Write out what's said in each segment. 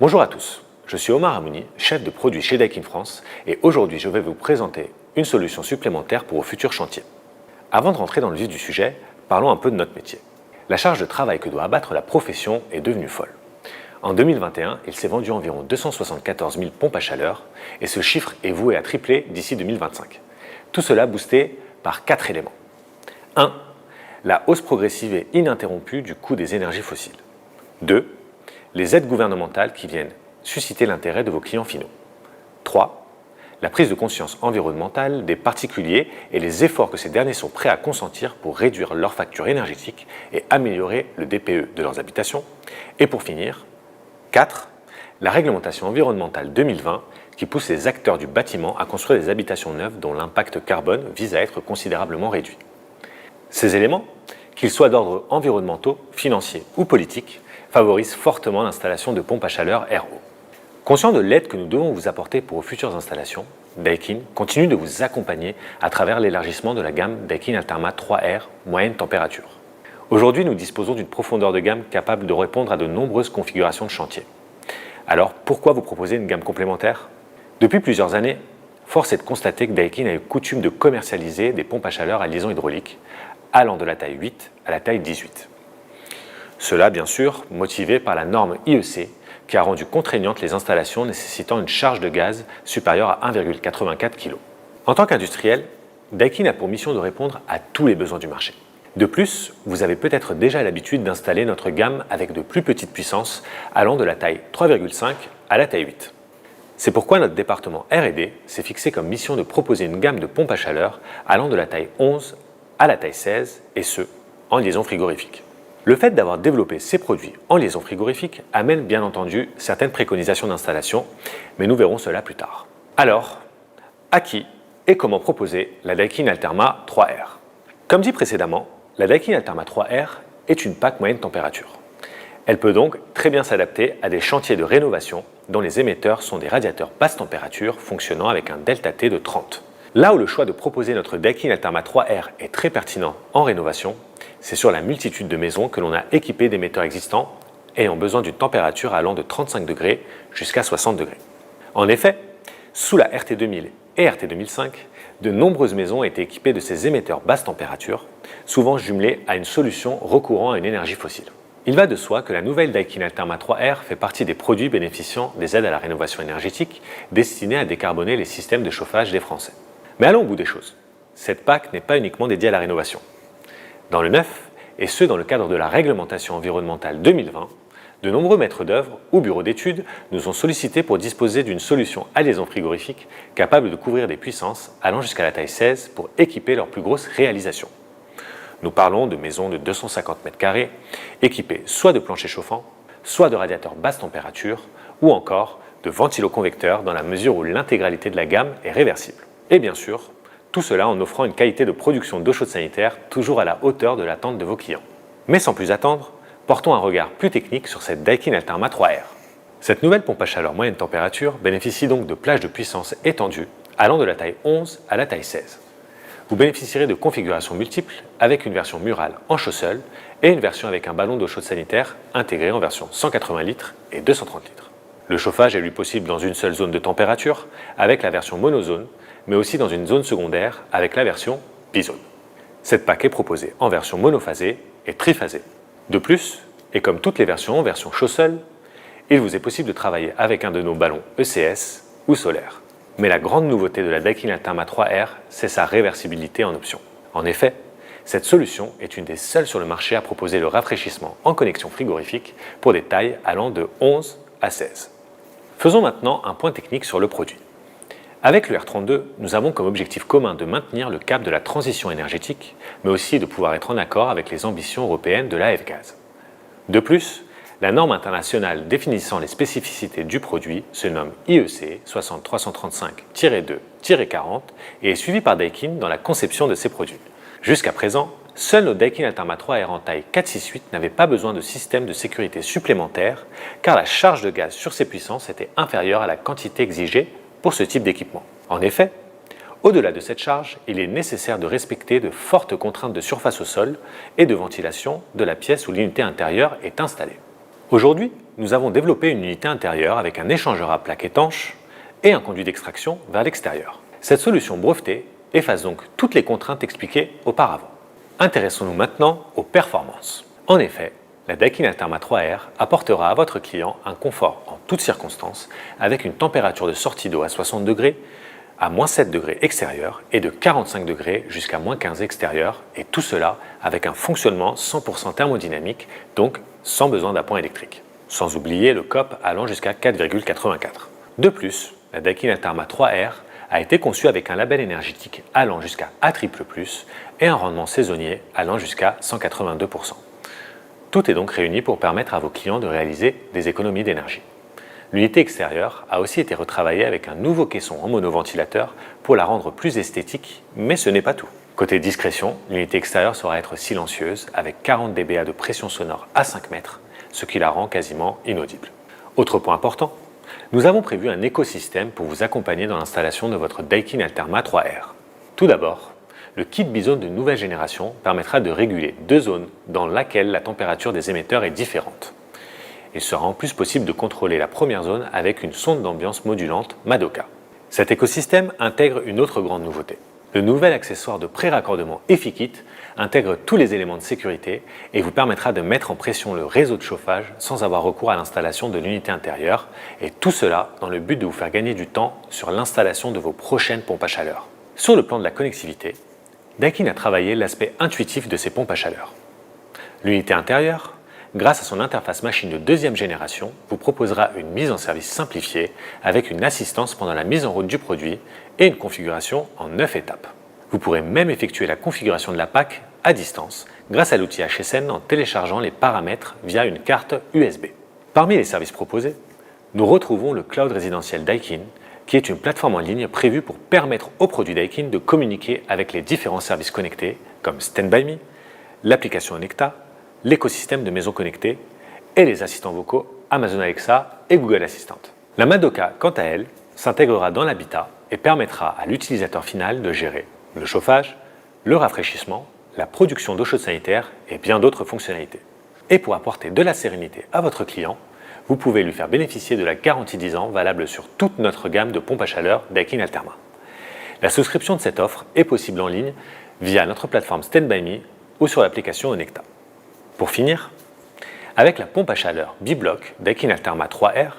Bonjour à tous, je suis Omar Amouni, chef de produit chez Daikin France et aujourd'hui je vais vous présenter une solution supplémentaire pour vos futurs chantiers. Avant de rentrer dans le vif du sujet, parlons un peu de notre métier. La charge de travail que doit abattre la profession est devenue folle. En 2021, il s'est vendu environ 274 000 pompes à chaleur et ce chiffre est voué à tripler d'ici 2025. Tout cela boosté par 4 éléments. 1. La hausse progressive et ininterrompue du coût des énergies fossiles. 2. Les aides gouvernementales qui viennent susciter l'intérêt de vos clients finaux. 3. La prise de conscience environnementale des particuliers et les efforts que ces derniers sont prêts à consentir pour réduire leurs factures énergétiques et améliorer le DPE de leurs habitations. Et pour finir, 4. La réglementation environnementale 2020 qui pousse les acteurs du bâtiment à construire des habitations neuves dont l'impact carbone vise à être considérablement réduit. Ces éléments, qu'ils soient d'ordre environnementaux, financiers ou politiques, favorisent fortement l'installation de pompes à chaleur RO. Conscient de l'aide que nous devons vous apporter pour vos futures installations, Daikin continue de vous accompagner à travers l'élargissement de la gamme Daikin Alterma 3R moyenne température. Aujourd'hui, nous disposons d'une profondeur de gamme capable de répondre à de nombreuses configurations de chantier. Alors, pourquoi vous proposer une gamme complémentaire ? Depuis plusieurs années, force est de constater que Daikin a eu coutume de commercialiser des pompes à chaleur à liaison hydraulique, allant de la taille 8 à la taille 18. Cela, bien sûr, motivé par la norme IEC, qui a rendu contraignantes les installations nécessitant une charge de gaz supérieure à 1,84 kg. En tant qu'industriel, Daikin a pour mission de répondre à tous les besoins du marché. De plus, vous avez peut-être déjà l'habitude d'installer notre gamme avec de plus petites puissances, allant de la taille 3,5 à la taille 8. C'est pourquoi notre département R&D s'est fixé comme mission de proposer une gamme de pompes à chaleur allant de la taille 11 à la taille 16, et ce, en liaison frigorifique. Le fait d'avoir développé ces produits en liaison frigorifique amène bien entendu certaines préconisations d'installation, mais nous verrons cela plus tard. Alors, à qui et comment proposer la Daikin Alterma 3R ? Comme dit précédemment, la Daikin Alterma 3R est une PAC moyenne température. Elle peut donc très bien s'adapter à des chantiers de rénovation dont les émetteurs sont des radiateurs basse température fonctionnant avec un delta T de 30. Là où le choix de proposer notre Daikin Alterma 3R est très pertinent en rénovation, c'est sur la multitude de maisons que l'on a équipées d'émetteurs existants ayant besoin d'une température allant de 35 degrés jusqu'à 60 degrés. En effet, sous la RT 2000 et RT 2005, de nombreuses maisons ont été équipées de ces émetteurs basse température, souvent jumelés à une solution recourant à une énergie fossile. Il va de soi que la nouvelle Daikin Alterma 3R fait partie des produits bénéficiant des aides à la rénovation énergétique destinées à décarboner les systèmes de chauffage des Français. Mais allons au bout des choses. Cette PAC n'est pas uniquement dédiée à la rénovation. Dans le neuf, et ce dans le cadre de la réglementation environnementale 2020, de nombreux maîtres d'œuvre ou bureaux d'études nous ont sollicités pour disposer d'une solution à liaison frigorifique capable de couvrir des puissances allant jusqu'à la taille 16 pour équiper leurs plus grosses réalisations. Nous parlons de maisons de 250 m2 équipées soit de planchers chauffants, soit de radiateurs basse température ou encore de ventiloconvecteurs dans la mesure où l'intégralité de la gamme est réversible. Et bien sûr, tout cela en offrant une qualité de production d'eau chaude sanitaire toujours à la hauteur de l'attente de vos clients. Mais sans plus attendre, portons un regard plus technique sur cette Daikin Alterma 3R. Cette nouvelle pompe à chaleur moyenne température bénéficie donc de plages de puissance étendues allant de la taille 11 à la taille 16. Vous bénéficierez de configurations multiples avec une version murale en chaussol et une version avec un ballon d'eau chaude sanitaire intégré en version 180 litres et 230 litres. Le chauffage est lui possible dans une seule zone de température avec la version monozone, mais aussi dans une zone secondaire avec la version bizone. Cette PAC est proposée en version monophasée et triphasée. De plus, et comme toutes les versions en version chaussol, il vous est possible de travailler avec un de nos ballons ECS ou solaire. Mais la grande nouveauté de la Daikin Alterma 3R, c'est sa réversibilité en option. En effet, cette solution est une des seules sur le marché à proposer le rafraîchissement en connexion frigorifique pour des tailles allant de 11 à 16. Faisons maintenant un point technique sur le produit. Avec le R32, nous avons comme objectif commun de maintenir le cap de la transition énergétique, mais aussi de pouvoir être en accord avec les ambitions européennes de l'AF-Gaz. De plus, la norme internationale définissant les spécificités du produit se nomme IEC 60335-2-40 et est suivie par Daikin dans la conception de ces produits. Jusqu'à présent, seuls nos Daikin Alterma 3R en taille 468 n'avaient pas besoin de système de sécurité supplémentaire car la charge de gaz sur ces puissances était inférieure à la quantité exigée pour ce type d'équipement. En effet, au-delà de cette charge, il est nécessaire de respecter de fortes contraintes de surface au sol et de ventilation de la pièce où l'unité intérieure est installée. Aujourd'hui, nous avons développé une unité intérieure avec un échangeur à plaques étanche et un conduit d'extraction vers l'extérieur. Cette solution brevetée efface donc toutes les contraintes expliquées auparavant. Intéressons-nous maintenant aux performances. En effet, la Daikin Alterma 3R apportera à votre client un confort en toutes circonstances avec une température de sortie d'eau à 60 degrés, à moins 7 degrés extérieur et de 45 degrés jusqu'à moins 15 extérieur, et tout cela avec un fonctionnement 100% thermodynamique, donc sans besoin d'appoint électrique. Sans oublier le COP allant jusqu'à 4,84. De plus, la Daikin Alterma 3R a été conçue avec un label énergétique allant jusqu'à A++ et un rendement saisonnier allant jusqu'à 182%. Tout est donc réuni pour permettre à vos clients de réaliser des économies d'énergie. L'unité extérieure a aussi été retravaillée avec un nouveau caisson en monoventilateur pour la rendre plus esthétique, mais ce n'est pas tout. Côté discrétion, l'unité extérieure saura être silencieuse avec 40 dBA de pression sonore à 5 mètres, ce qui la rend quasiment inaudible. Autre point important, nous avons prévu un écosystème pour vous accompagner dans l'installation de votre Daikin Alterma 3R. Tout d'abord, le kit bizone de nouvelle génération permettra de réguler 2 zones dans lesquelles la température des émetteurs est différente. Il sera en plus possible de contrôler la première zone avec une sonde d'ambiance modulante Madoka. Cet écosystème intègre une autre grande nouveauté. Le nouvel accessoire de pré-raccordement EFIKit intègre tous les éléments de sécurité et vous permettra de mettre en pression le réseau de chauffage sans avoir recours à l'installation de l'unité intérieure, et tout cela dans le but de vous faire gagner du temps sur l'installation de vos prochaines pompes à chaleur. Sur le plan de la connectivité, Daikin a travaillé l'aspect intuitif de ses pompes à chaleur. L'unité intérieure, grâce à son interface machine de 2e génération, vous proposera une mise en service simplifiée avec une assistance pendant la mise en route du produit et une configuration en 9 étapes. Vous pourrez même effectuer la configuration de la PAC à distance grâce à l'outil HSN en téléchargeant les paramètres via une carte USB. Parmi les services proposés, nous retrouvons le cloud résidentiel Daikin, qui est une plateforme en ligne prévue pour permettre aux produits Daikin de communiquer avec les différents services connectés comme Stand By Me, l'application Onecta, l'écosystème de maisons connectées et les assistants vocaux Amazon Alexa et Google Assistant. La Madoka, quant à elle, s'intégrera dans l'habitat et permettra à l'utilisateur final de gérer le chauffage, le rafraîchissement, la production d'eau chaude sanitaire et bien d'autres fonctionnalités. Et pour apporter de la sérénité à votre client, vous pouvez lui faire bénéficier de la garantie 10 ans valable sur toute notre gamme de pompes à chaleur Daikin Alterma. La souscription de cette offre est possible en ligne via notre plateforme Stand By Me ou sur l'application Onecta. Pour finir, avec la pompe à chaleur Biblock Daikin Alterma 3R,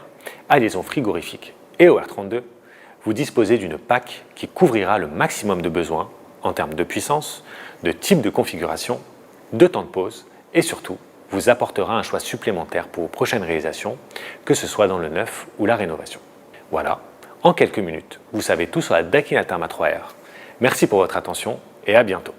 à liaison frigorifique et OR32, vous disposez d'une PAC qui couvrira le maximum de besoins en termes de puissance, de type de configuration, de temps de pause et surtout vous apportera un choix supplémentaire pour vos prochaines réalisations, que ce soit dans le neuf ou la rénovation. Voilà, en quelques minutes, vous savez tout sur la Daikin Alterma 3R. Merci pour votre attention et à bientôt.